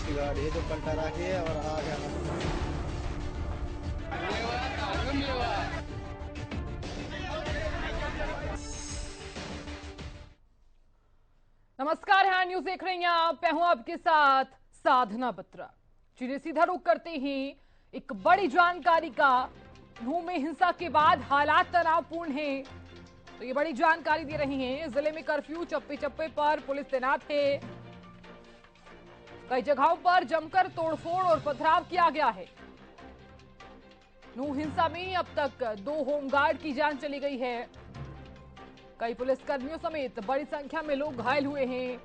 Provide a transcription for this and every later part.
Police की गाड़ी है जो पलटा रखी है और आगे नमस्कार, है न्यूज देख रहे हैं आप। मैं हूं आपके साथ साधना बत्रा। चलिए सीधा रुख करते ही एक बड़ी जानकारी का। नूह में हिंसा के बाद हालात तनावपूर्ण हैं, तो ये बड़ी जानकारी दे रही हैं। जिले में कर्फ्यू, चप्पे चप्पे पर पुलिस तैनात है। कई जगहों पर जमकर तोड़फोड़ और पथराव किया गया है। नूह हिंसा में अब तक 2 होमगार्ड की जान चली गई है। कई पुलिसकर्मियों समेत बड़ी संख्या में लोग घायल हुए हैं।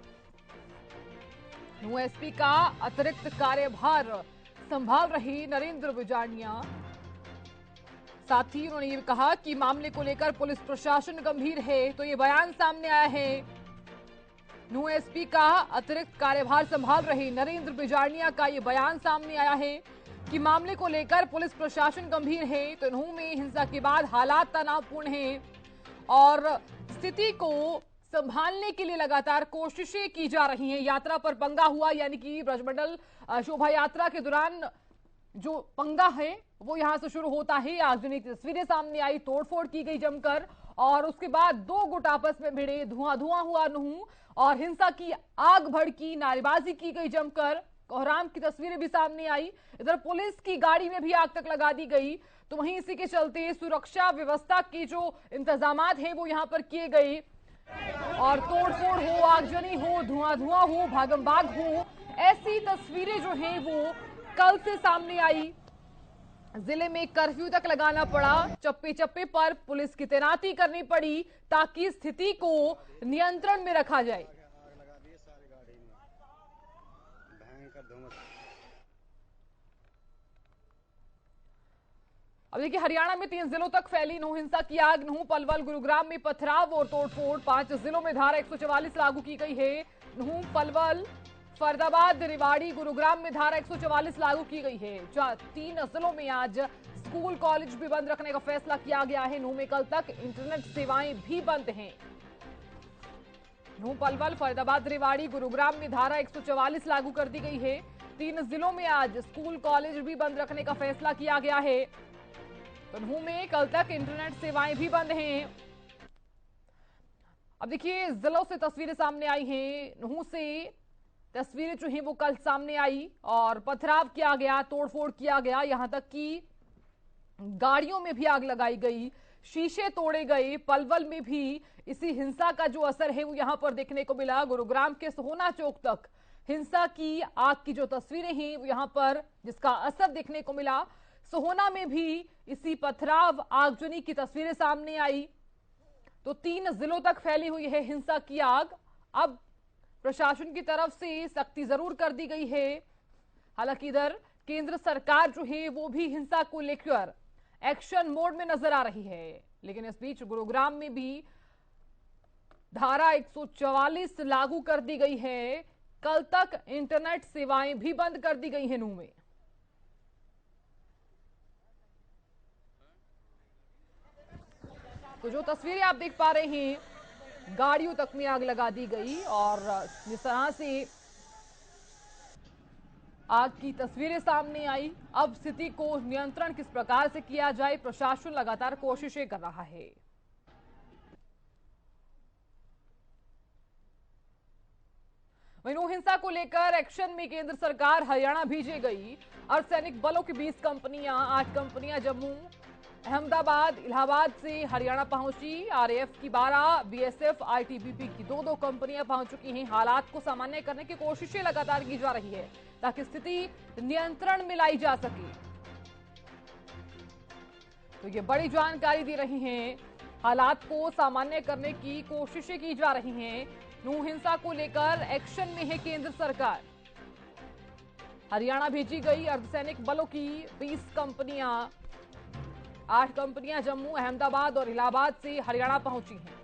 नूह एसपी का अतिरिक्त कार्यभार संभाल रही नरेंद्र बिजारनिया। साथ ही उन्होंने ये कहा कि मामले को लेकर पुलिस प्रशासन गंभीर है, तो ये बयान सामने आया है। नूह एसपी का अतिरिक्त कार्यभार संभाल रहे नरेंद्र बिजारनिया का ये बयान सामने आया है कि मामले को लेकर पुलिस प्रशासन गंभीर है। तो नूह में हिंसा के बाद हालात तनावपूर्ण हैं और स्थिति को संभालने के लिए लगातार कोशिशें की जा रही हैं। यात्रा पर पंगा हुआ, यानी कि ब्रजमंडल शोभा यात्रा के दौरान जो पंगा है वो यहां से शुरू होता है। आगजनी की तस्वीरें सामने आई, तोड़फोड़ की गई जमकर और उसके बाद 2 गुट आपस में भिड़े, धुआं धुआं हुआ नूह और हिंसा की आग भड़की, नारेबाजी की गई जमकर। कोहराम की तस्वीरें भी सामने आई। इधर पुलिस की गाड़ी में भी आग तक लगा दी गई। तो वहीं इसी के चलते सुरक्षा व्यवस्था के जो इंतजामात हैं वो यहां पर किए गए और तोड़फोड़ हो, आगजनी हो, धुआं धुआं हो, भागम भाग हो, ऐसी तस्वीरें जो हैं वो कल से सामने आई। जिले में कर्फ्यू तक लगाना पड़ा, चप्पे चप्पे पर पुलिस की तैनाती करनी पड़ी ताकि स्थिति को नियंत्रण में रखा जाए। आग लगा दी है सारी गाड़ी में, भयंकर धुआं। अब देखिए, हरियाणा में 3 जिलों तक फैली नूह हिंसा की आग। नूह, पलवल, गुरुग्राम में पथराव और तोड़फोड़। 5 जिलों में धारा 144 लागू की गई है। नूह, पलवल, फरीदाबाद, रेवाड़ी, गुरुग्राम में धारा 144 लागू की गई है। 3 जिलों में आज स्कूल कॉलेज भी बंद रखने का फैसला किया गया है। नूह में कल तक इंटरनेट सेवाएं भी बंद हैं। नूह, पलवल, फरीदाबाद, रेवाड़ी, गुरुग्राम में धारा 144 लागू कर दी गई है। 3 जिलों में आज स्कूल कॉलेज भी बंद रखने का फैसला किया गया है। तो नूह में कल तक इंटरनेट सेवाएं भी बंद हैं। अब देखिए, जिलों से तस्वीरें सामने आई हैं। नूह से तस्वीरें जो हैं वो कल सामने आई और पथराव किया गया, तोड़फोड़ किया गया, यहां तक कि गाड़ियों में भी आग लगाई गई, शीशे तोड़े गए। पलवल में भी इसी हिंसा का जो असर है वो यहां पर देखने को मिला। गुरुग्राम के सोहना चौक तक हिंसा की आग की जो तस्वीरें हैं वो यहां पर जिसका असर देखने को मिला। सोहना में भी इसी पथराव, आगजनी की तस्वीरें सामने आई। तो 3 जिलों तक फैली हुई है हिंसा की आग। अब प्रशासन की तरफ से सख्ती जरूर कर दी गई है। हालांकि इधर केंद्र सरकार जो है वो भी हिंसा को लेकर एक्शन मोड में नजर आ रही है। लेकिन इस बीच गुरुग्राम में भी धारा 144 लागू कर दी गई है। कल तक इंटरनेट सेवाएं भी बंद कर दी गई हैं नूह में। तो जो तस्वीरें आप देख पा रहे हैं, गाड़ियों तक में आग लगा दी गई और जिस तरह से आग की तस्वीरें सामने आई। अब स्थिति को नियंत्रण किस प्रकार से किया जाए, प्रशासन लगातार कोशिशें कर रहा है। वहीं नूह हिंसा को लेकर एक्शन में केंद्र सरकार हरियाणा भेजी गई। अर्धसैनिक बलों की 20 कंपनियां, 8 कंपनियां जम्मू, अहमदाबाद, इलाहाबाद से हरियाणा पहुंची। आरएएफ की 12, बीएसएफ, आईटीबीपी की 2-2 कंपनियां पहुंच चुकी हैं। हालात को सामान्य करने की कोशिशें लगातार की जा रही है ताकि स्थिति नियंत्रण में लाई जा सके। तो ये बड़ी जानकारी दे रही हैं। हालात को सामान्य करने की कोशिशें की जा रही हैं। नूह हिंसा को लेकर एक्शन में है केंद्र सरकार। हरियाणा भेजी गई अर्धसैनिक बलों की 20 कंपनियां, 8 कंपनियां जम्मू, अहमदाबाद और इलाहाबाद से हरियाणा पहुंची हैं।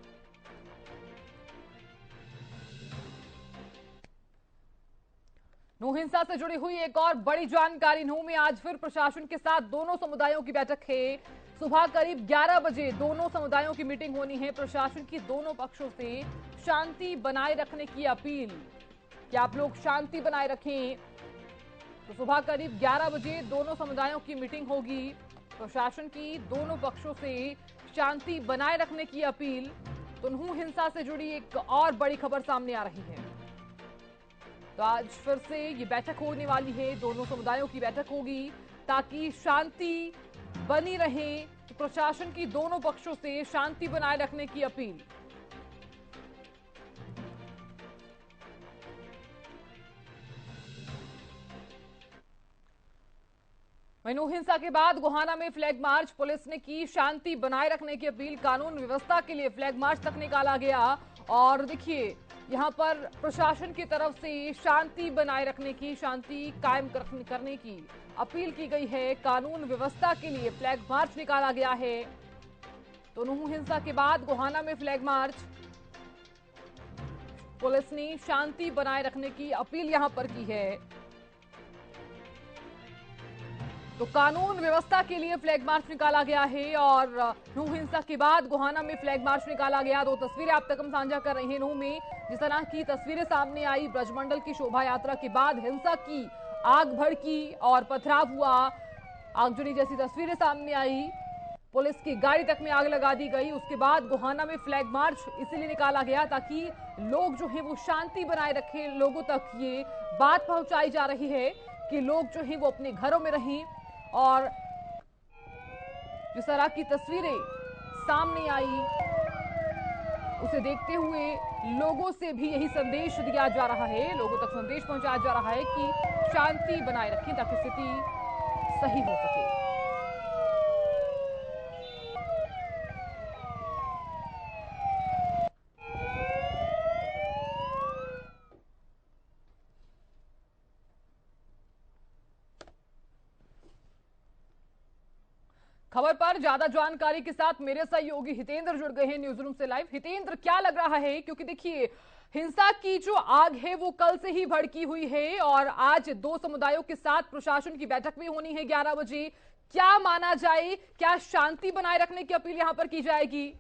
नूह हिंसा से जुड़ी हुई एक और बड़ी जानकारी। नूह में आज फिर प्रशासन के साथ दोनों समुदायों की बैठक है। सुबह करीब 11 बजे दोनों समुदायों की मीटिंग होनी है। प्रशासन की दोनों पक्षों से शांति बनाए रखने की अपील कि आप लोग शांति बनाए रखें। तो सुबह करीब 11 बजे दोनों समुदायों की मीटिंग होगी। प्रशासन की दोनों पक्षों से शांति बनाए रखने की अपील। तो नूह हिंसा से जुड़ी एक और बड़ी खबर सामने आ रही है। तो आज फिर से ये बैठक होने वाली है, दोनों समुदायों की बैठक होगी ताकि शांति बनी रहे। तो प्रशासन की दोनों पक्षों से शांति बनाए रखने की अपील। नूह हिंसा के बाद गोहाना में फ्लैग मार्च, पुलिस ने की शांति बनाए रखने की अपील। कानून व्यवस्था के लिए फ्लैग मार्च तक निकाला गया और देखिए यहां पर प्रशासन की तरफ से शांति बनाए रखने की, शांति कायम करने की अपील की गई है। कानून व्यवस्था के लिए फ्लैग मार्च निकाला गया है। तो नूह हिंसा के बाद गोहाना में फ्लैग मार्च, पुलिस ने शांति बनाए रखने की अपील यहां पर की है। तो कानून व्यवस्था के लिए फ्लैग मार्च निकाला गया है और नूह हिंसा के बाद गोहाना में फ्लैग मार्च निकाला गया। दो तस्वीरें आप तक हम साझा कर रहे हैं। नूह में जिस तरह की तस्वीरें सामने आई, ब्रजमंडल की शोभा यात्रा के बाद हिंसा की आग भड़की और पथराव हुआ, आगजनी जैसी तस्वीरें सामने आई। पुलिस की गाड़ी तक में आग लगा दी गई। उसके बाद गोहाना में फ्लैग मार्च इसीलिए निकाला गया ताकि लोग जो है वो शांति बनाए रखें। लोगों तक ये बात पहुंचाई जा रही है कि लोग जो है वो अपने घरों में रहें। और जिस तरह की तस्वीरें सामने आई उसे देखते हुए लोगों से भी यही संदेश दिया जा रहा है, लोगों तक संदेश पहुंचाया जा रहा है कि शांति बनाए रखें ताकि स्थिति सही हो सके। खबर पर ज्यादा जानकारी के साथ मेरे सहयोगी हितेंद्र जुड़ गए हैं न्यूज रूम से लाइव। हितेंद्र, क्या लग रहा है, क्योंकि देखिए हिंसा की जो आग है वो कल से ही भड़की हुई है और आज दो समुदायों के साथ प्रशासन की बैठक भी होनी है 11 बजे। क्या माना जाए, क्या शांति बनाए रखने की अपील यहां पर की जाएगी?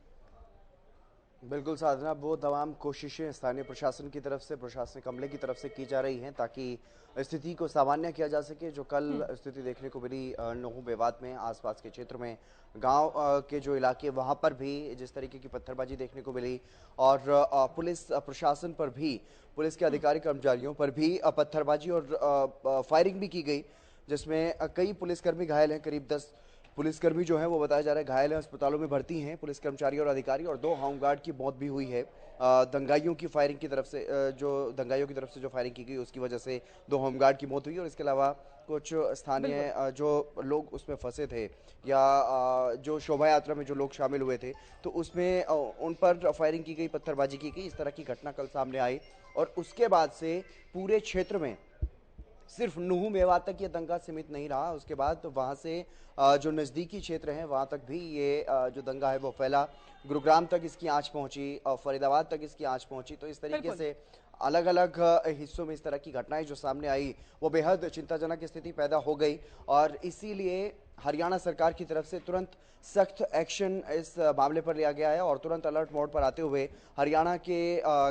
बिल्कुल साधना, वो तमाम कोशिशें स्थानीय प्रशासन की तरफ से, प्रशासनिक अमले की तरफ से की जा रही हैं ताकि स्थिति को सामान्य किया जा सके। जो कल स्थिति देखने को मिली नूह मेवात में, आसपास के क्षेत्र में, गांव के जो इलाके वहां पर भी जिस तरीके की पत्थरबाजी देखने को मिली और पुलिस प्रशासन पर भी, पुलिस के अधिकारी कर्मचारियों पर भी पत्थरबाजी और फायरिंग भी की गई, जिसमें कई पुलिसकर्मी घायल हैं। करीब 10 पुलिसकर्मी जो है वो बताया जा रहा है घायल हैं, अस्पतालों में भर्ती हैं पुलिस कर्मचारी और अधिकारी, और 2 होमगार्ड की मौत भी हुई है। दंगाइयों की फायरिंग की तरफ से दंगाइयों की तरफ से जो फायरिंग की गई उसकी वजह से 2 होमगार्ड की मौत हुई और इसके अलावा कुछ स्थानीय जो लोग उसमें फंसे थे या जो शोभा यात्रा में जो लोग शामिल हुए थे तो उसमें उन पर फायरिंग की गई, पत्थरबाजी की गई। इस तरह की घटना कल सामने आई और उसके बाद से पूरे क्षेत्र में सिर्फ नूह मेवात तक ये दंगा सीमित नहीं रहा। उसके बाद तो वहाँ से जो नज़दीकी क्षेत्र हैं वहाँ तक भी ये जो दंगा है वो फैला। गुरुग्राम तक इसकी आंच पहुँची और फरीदाबाद तक इसकी आंच पहुँची। तो इस तरीके से अलग अलग हिस्सों में इस तरह की घटनाएं जो सामने आई वो बेहद चिंताजनक स्थिति पैदा हो गई और इसीलिए हरियाणा सरकार की तरफ से तुरंत सख्त एक्शन इस मामले पर लिया गया है और तुरंत अलर्ट मोड पर आते हुए हरियाणा के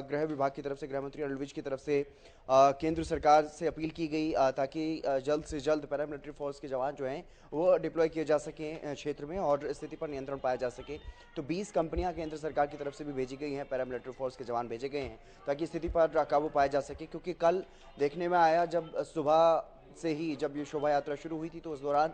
गृह विभाग की तरफ से, गृह मंत्री अनिल विज की तरफ से केंद्र सरकार से अपील की गई ताकि जल्द से जल्द पैरामिलिट्री फोर्स के जवान जो हैं वो डिप्लॉय किए जा सकें क्षेत्र में और स्थिति पर नियंत्रण पाया जा सके। तो 20 कंपनियां केंद्र सरकार की तरफ से भी भेजी गई हैं, पैरामिलिट्री फोर्स के जवान भेजे गए हैं ताकि स्थिति पर काबू पाया जा सके। क्योंकि कल देखने में आया जब सुबह से ही जब ये शोभा यात्रा शुरू हुई थी तो उस दौरान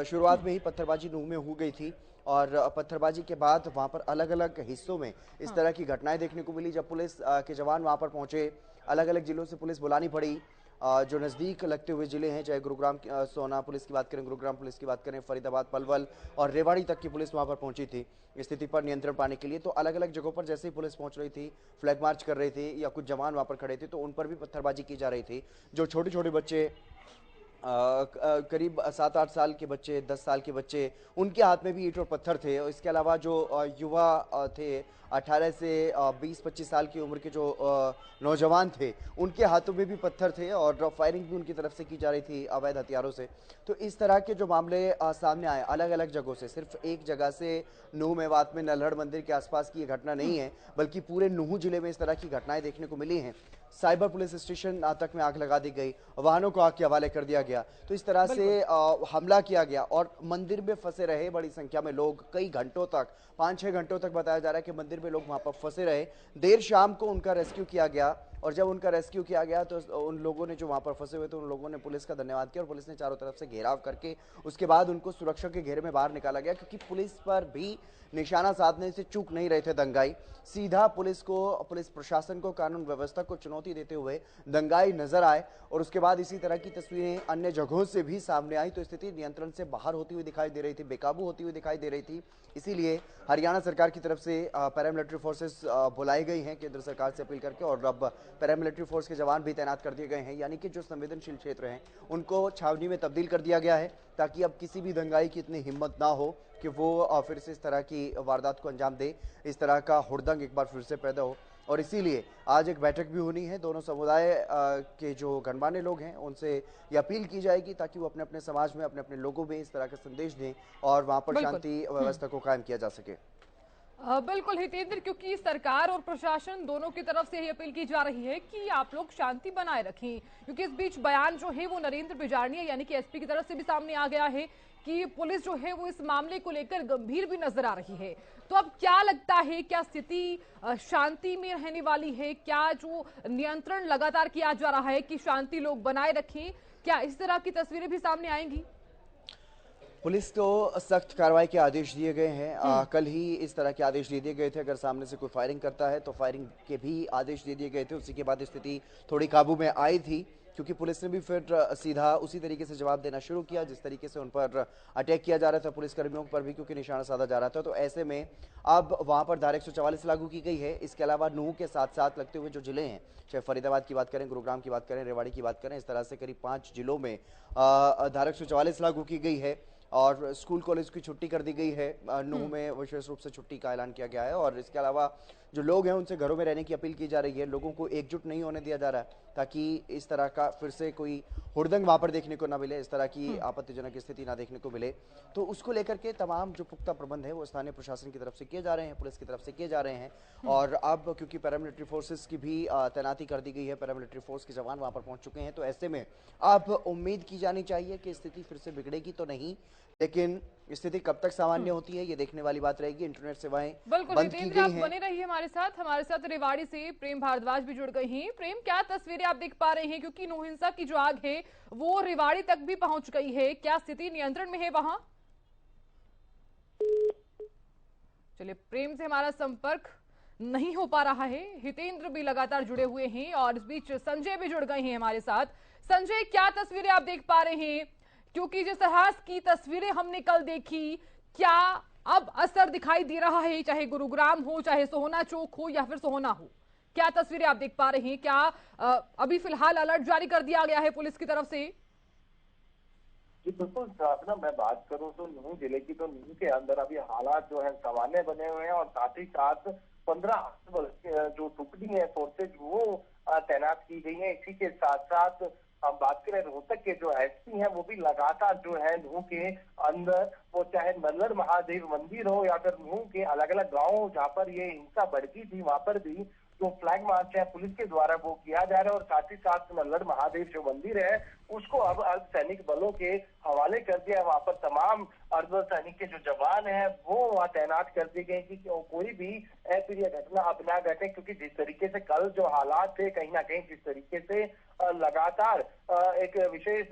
शुरुआत में ही पत्थरबाजी नूह में हो गई थी और पत्थरबाजी के बाद वहां पर अलग अलग हिस्सों में इस तरह की घटनाएं देखने को मिली। जब पुलिस के जवान वहां पर पहुंचे, अलग अलग जिलों से पुलिस बुलानी पड़ी, जो नज़दीक लगते हुए जिले हैं, चाहे गुरुग्राम सोना पुलिस की बात करें, गुरुग्राम पुलिस की बात करें, फरीदाबाद, पलवल और रेवाड़ी तक की पुलिस वहां पर पहुंची थी स्थिति पर नियंत्रण पाने के लिए। तो अलग अलग जगहों पर जैसे ही पुलिस पहुंच रही थी, फ्लैग मार्च कर रही थी या कुछ जवान वहां पर खड़े थे तो उन पर भी पत्थरबाजी की जा रही थी। जो छोटे छोटे बच्चे करीब 7-8 साल के बच्चे, 10 साल के बच्चे, उनके हाथ में भी ईंट और पत्थर थे। और इसके अलावा जो युवा थे 18 से 20-25 साल की उम्र के जो नौजवान थे उनके हाथों में भी पत्थर थे और फायरिंग भी उनकी तरफ से की जा रही थी अवैध हथियारों से। तो इस तरह के जो मामले सामने आए अलग अलग जगहों से, सिर्फ एक जगह से नूह मेवात में नल्हड़ मंदिर के आसपास की ये घटना नहीं है बल्कि पूरे नूह जिले में इस तरह की घटनाएं देखने को मिली हैं। साइबर पुलिस स्टेशन तक में आग लगा दी गई, वाहनों को आग के हवाले कर दिया गया। तो इस तरह से हमला किया गया और मंदिर में फंसे रहे बड़ी संख्या में लोग, कई घंटों तक, 5-6 घंटों तक बताया जा रहा है कि मंदिर में लोग वहां पर फंसे रहे। देर शाम को उनका रेस्क्यू किया गया और जब उनका रेस्क्यू किया गया तो उन लोगों ने, जो वहां पर फंसे हुए थे, उन लोगों ने पुलिस का धन्यवाद किया और पुलिस ने चारों तरफ से घेराव करके उसके बाद उनको सुरक्षा के घेरे में बाहर निकाला गया, क्योंकि पुलिस पर भी निशाना साधने से चूक नहीं रहे थे दंगाई। सीधा पुलिस को, पुलिस प्रशासन को, कानून व्यवस्था को चुनौती देते हुए दंगाई नजर आए और उसके बाद इसी तरह की तस्वीरें अन्य जगहों से भी सामने आई। तो स्थिति नियंत्रण से बाहर होती हुई दिखाई दे रही थी, बेकाबू होती हुई दिखाई दे रही थी। इसीलिए हरियाणा सरकार की तरफ से पैरामिलिट्री फोर्सेस बुलाई गई हैं केंद्र सरकार से अपील करके, और अब पैरामिलिट्री फोर्स के जवान भी तैनात कर दिए गए हैं। यानी कि जो संवेदनशील क्षेत्र हैं उनको छावनी में तब्दील कर दिया गया है, ताकि अब किसी भी दंगाई की इतनी हिम्मत ना हो कि वो फिर से इस तरह की वारदात को अंजाम दे, इस तरह का हुड़दंग एक बार फिर से पैदा हो। और इसीलिए आज एक बैठक भी होनी है। दोनों समुदाय के जो गणमान्य लोग हैं उनसे ये अपील की जाएगी ताकि वो अपने अपने समाज में, अपने अपने लोगों में इस तरह का संदेश दें और वहां पर बिल्कुल। शांति व्यवस्था को कायम किया जा सके। बिल्कुल हितेंद्र, क्योंकि सरकार और प्रशासन दोनों की तरफ से यही अपील की जा रही है कि आप लोग शांति बनाए रखें, क्योंकि इस बीच बयान जो है वो नरेंद्र बिजारनिया यानी कि एसपी की तरफ से भी सामने आ गया है कि पुलिस जो है वो इस मामले को लेकर गंभीर भी नजर आ रही है। तो अब क्या लगता है, क्या स्थिति शांति में रहने वाली है? क्या जो नियंत्रण लगातार किया जा रहा है कि शांति लोग बनाए रखें, क्या इस तरह की तस्वीरें भी सामने आएंगी? पुलिस को सख्त कार्रवाई के आदेश दिए गए हैं। कल ही इस तरह के आदेश दे दिए गए थे, अगर सामने से कोई फायरिंग करता है तो फायरिंग के भी आदेश दे दिए गए थे। उसी के बाद स्थिति थोड़ी काबू में आई थी, क्योंकि पुलिस ने भी फिर सीधा उसी तरीके से जवाब देना शुरू किया जिस तरीके से उन पर अटैक किया जा रहा था, पुलिसकर्मियों पर भी क्योंकि निशाना साधा जा रहा था। तो ऐसे में अब वहां पर धारा 144 लागू की गई है। इसके अलावा नूह के साथ साथ लगते हुए जो जिले हैं, चाहे फरीदाबाद की बात करें, गुरुग्राम की बात करें, रेवाड़ी की बात करें, इस तरह से करीब 5 जिलों में धारा 144 लागू की गई है और स्कूल कॉलेज की छुट्टी कर दी गई है। नूह में विशेष रूप से छुट्टी का ऐलान किया गया है और इसके अलावा जो लोग हैं उनसे घरों में रहने की अपील की जा रही है। लोगों को एकजुट नहीं होने दिया जा रहा है ताकि इस तरह का फिर से कोई हुड़दंग वहां पर देखने को ना मिले, इस तरह की आपत्तिजनक स्थिति ना देखने को मिले। तो उसको लेकर के तमाम जो पुख्ता प्रबंध है वो स्थानीय प्रशासन की तरफ से किए जा रहे हैं, पुलिस की तरफ से किए जा रहे हैं। और अब क्योंकि पैरामिलिट्री फोर्सेस की भी तैनाती कर दी गई है, पैरामिलिट्री फोर्स के जवान वहां पर पहुंच चुके हैं, तो ऐसे में अब उम्मीद की जानी चाहिए कि स्थिति फिर से बिगड़ेगी तो नहीं, लेकिन स्थिति कब तक सामान्य होती है ये देखने वाली बात रहेगी। इंटरनेट सेवाएं बिल्कुल बंद की हितेंद्र, गई आप हैं। बने रहिए हमारे साथ रेवाड़ी से प्रेम भारद्वाज भी जुड़ गई हैं। प्रेम, क्या तस्वीरें आप देख पा रहे हैं, क्योंकि नौ हिंसा की जो आग है वो रेवाड़ी तक भी पहुंच गई है, क्या स्थिति नियंत्रण में है वहां? चलिए, प्रेम से हमारा संपर्क नहीं हो पा रहा है। हितेंद्र भी लगातार जुड़े हुए हैं और इस बीच संजय भी जुड़ गए हैं हमारे साथ। संजय, क्या तस्वीरें आप देख पा रहे हैं, क्योंकि जिस तरह की तस्वीरें हमने कल देखी, क्या अब असर दिखाई दे रहा है, चाहे गुरुग्राम हो, चाहे सोहना चौक हो या फिर सोहना हो? क्या तस्वीरें आप देख पा रहे हैं? क्या अभी फिलहाल अलर्ट जारी कर दिया गया है पुलिस की तरफ से? जी बिल्कुल साधना, मैं बात करूं तो नूह जिले की, तो नूह के अंदर अभी हालात जो है सामान्य बने हुए हैं और साथ ही साथ 15 जो टुकड़ी है फोर्सेज वो तैनात की गई है। इसी के साथ साथ हम बात करें रोहतक के जो एसपी हैं वो भी लगातार जो है नूह के अंदर, वो चाहे नल्लड़ महादेव मंदिर हो या फिर नूह के अलग अलग गाँव जहाँ पर ये हिंसा भड़की थी वहां पर भी जो फ्लैग मार्च है पुलिस के द्वारा वो किया जा रहा है। और साथ ही साथ नल्लड़ महादेव जो मंदिर है उसको अब अर्धसैनिक बलों के हवाले कर दिया है। वहां पर तमाम अर्धसैनिक के जो जवान हैं वो वहां तैनात कर दिए गए कि कोई भी अप्रिय घटना अब ना घटे, क्योंकि जिस तरीके से कल जो हालात थे, कहीं ना कहीं जिस तरीके से लगातार एक विशेष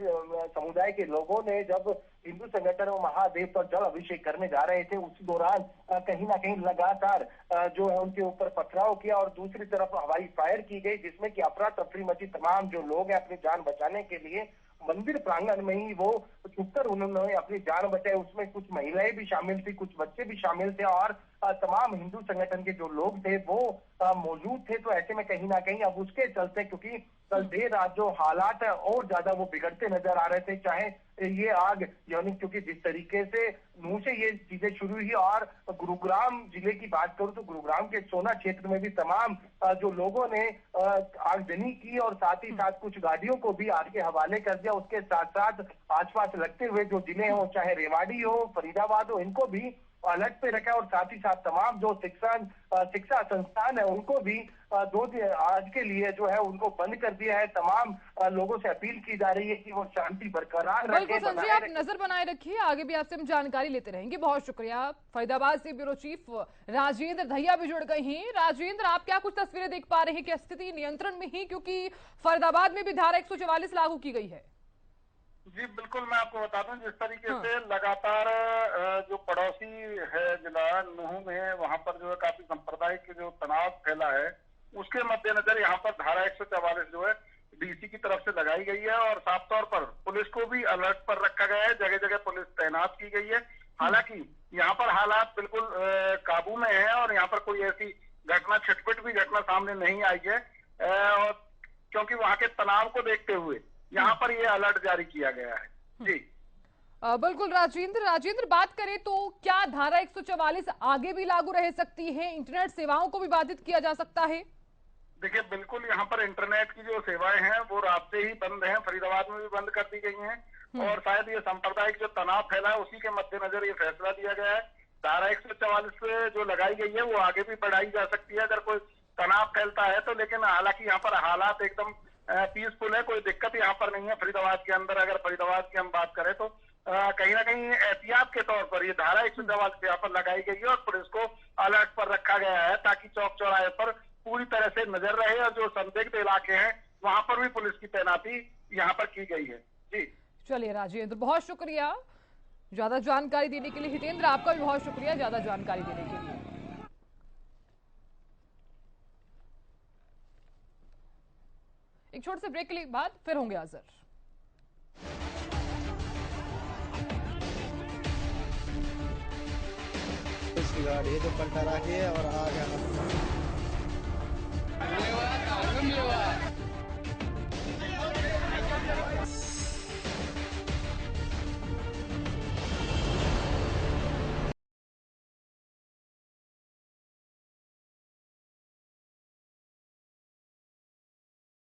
समुदाय के लोगों ने जब हिंदू संगठन और महादेव पर जल अभिषेक करने जा रहे थे, उसी दौरान कहीं ना कहीं लगातार जो है उनके ऊपर पथराव किया और दूसरी तरफ हवाई फायर की गई, जिसमें कि अफरा तफरी मची। तमाम जो लोग हैं अपनी जान बचाने के लिए मंदिर प्रांगण में ही वो छुपकर उन्होंने अपनी जान बचाई। उसमें कुछ महिलाएं भी शामिल थी, कुछ बच्चे भी शामिल थे और तमाम हिंदू संगठन के जो लोग थे वो मौजूद थे। तो ऐसे में कहीं ना कहीं अब उसके चलते, क्योंकि कल देर रात जो हालात है और ज्यादा वो बिगड़ते नजर आ रहे थे, चाहे ये आग यानी क्योंकि जिस तरीके से नूह से ये चीजें शुरू हुई और गुरुग्राम जिले की बात करूं तो गुरुग्राम के सोना क्षेत्र में भी तमाम जो लोगों ने आगजनी की और साथ ही साथ कुछ गाड़ियों को भी आग के हवाले कर दिया। उसके साथ साथ आसपास लगते हुए जो जिले हो, चाहे रेवाड़ी हो, फरीदाबाद हो, इनको भी अलर्ट पे रखा है और साथ ही साथ तमाम जो शिक्षा संस्थान है उनको भी आज के लिए जो है उनको बंद कर दिया है। तमाम लोगों से अपील की जा रही है कि वो शांति बरकरार बिल्कुल रखें, संजय, बनाए आप रखें। नजर बनाए रखिए, आगे भी आपसे हम जानकारी लेते रहेंगे। बहुत शुक्रिया। फरीदाबाद से ब्यूरो चीफ राजेंद्र दहिया भी जुड़ गए हैं। राजेंद्र, आप क्या कुछ तस्वीरें देख पा रहे हैं कि स्थिति नियंत्रण में ही, क्योंकि फरीदाबाद में भी धारा 144 लागू की गई है? जी बिल्कुल, मैं आपको बता दूं जिस तरीके हाँ। से लगातार जो पड़ोसी है जिला नूह में, वहां पर जो है काफी सांप्रदायिक जो तनाव फैला है, उसके मद्देनजर यहाँ पर धारा 144 जो है डीसी की तरफ से लगाई गई है और साफ तौर पर पुलिस को भी अलर्ट पर रखा गया है। जगह जगह पुलिस तैनात की गई है। हालांकि यहाँ पर हालात बिल्कुल काबू में है और यहाँ पर कोई ऐसी घटना, छिटपुट भी घटना सामने नहीं आई है, और क्योंकि वहां के तनाव को देखते हुए यहाँ पर ये अलर्ट जारी किया गया है। जी बिल्कुल राजेंद्र, बात करें तो क्या धारा 144 आगे भी लागू रह सकती है? इंटरनेट सेवाओं को भी बाधित किया जा सकता है? देखिए, बिल्कुल यहाँ पर इंटरनेट की जो सेवाएं हैं वो रात से ही बंद हैं, फरीदाबाद में भी बंद कर दी गई हैं और शायद ये सांप्रदायिक जो तनाव फैला है उसी के मद्देनजर ये फैसला लिया गया है। धारा 144 जो लगाई गई है वो आगे भी बढ़ाई जा सकती है अगर कोई तनाव फैलता है तो, लेकिन हालांकि यहाँ पर हालात एकदम पीसफुल है, कोई दिक्कत यहाँ पर नहीं है फरीदाबाद के अंदर। अगर फरीदाबाद की हम बात करें तो कहीं ना कहीं एहतियात के तौर पर ये धारा 144 यहाँ पर लगाई गई है और पुलिस को अलर्ट पर रखा गया है ताकि चौक चौराहे पर पूरी तरह से नजर रहे और जो संदिग्ध इलाके हैं वहां पर भी पुलिस की तैनाती यहाँ पर की गई है। जी चलिए राजेंद्र, बहुत शुक्रिया ज्यादा जानकारी देने के लिए। हितेंद्र, आपका भी बहुत शुक्रिया ज्यादा जानकारी देने के लिए। एक छोटे से ब्रेक के लिए बाद फिर होंगे हाजिर। गाड़ी है जो पलटा रखी है और आ गया।